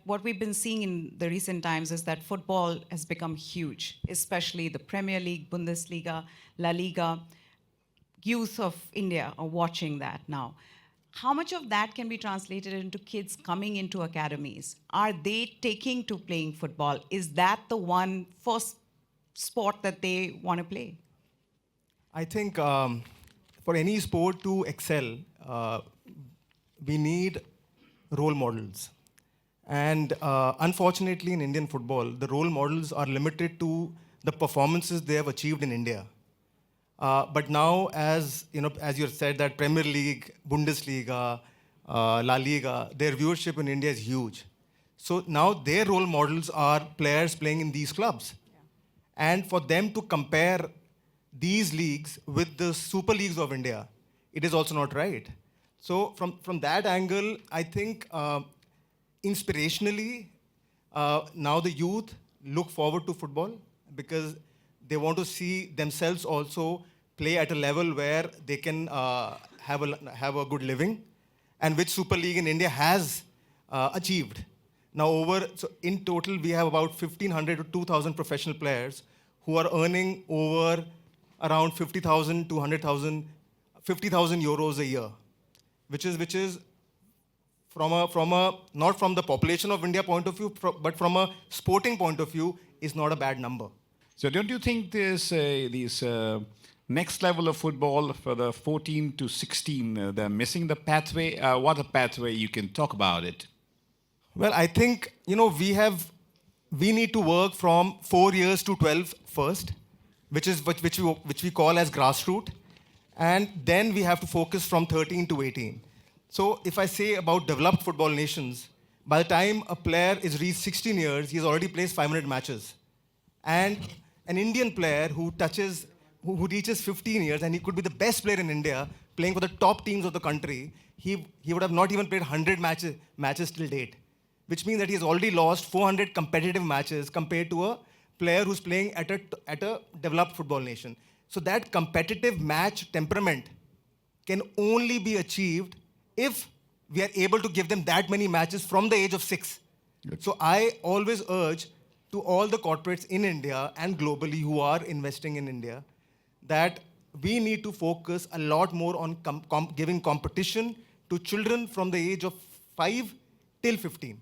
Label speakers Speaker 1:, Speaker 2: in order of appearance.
Speaker 1: what we've been seeing in the recent times is that football has become huge, especially the Premier League, Bundesliga, La Liga. Youth of India are watching that now. How much of that can be translated into kids coming into academies? Are they taking to playing football? Is that the one first sport that they want to play?
Speaker 2: I think for any sport to excel, we need role models. And unfortunately, in Indian football, the role models are limited to the performances they have achieved in India. But now, as you know, as you said, that Premier League, Bundesliga, La Liga, their viewership in India is huge. So now their role models are players playing in these clubs. And for them to compare these leagues with the super leagues of India, it is also not right. So from that angle, I think inspirationally, now the youth look forward to football because they want to see themselves also play at a level where they can have a good living, and which Super League in India has achieved. Now, so in total, we have about 1,500 to 2,000 professional players who are earning over around 50,000 to 100,000, 50,000 euros a year, which is from a not from the population of India point of view, but from a sporting point of view, is not a bad number.
Speaker 3: So don't you think this next level of football for the 14 to 16, they're missing the pathway? What a pathway, you can talk about it.
Speaker 2: Well, I think, we need to work from 4 years to 12 first, which we call as grassroots. And then we have to focus from 13 to 18. So if I say about developed football nations, by the time a player is reached 16 years, he's already played 500 matches. And an Indian player who reaches 15 years, and he could be the best player in India, playing for the top teams of the country, he would have not even played 100 matches till date, which means that he has already lost 400 competitive matches compared to a player who's playing at a developed football nation. So that competitive match temperament can only be achieved if we are able to give them that many matches from the age of 6.
Speaker 3: Good.
Speaker 2: So I always urge to all the corporates in India and globally who are investing in India that we need to focus a lot more on giving competition to children from the age of 5 till 15.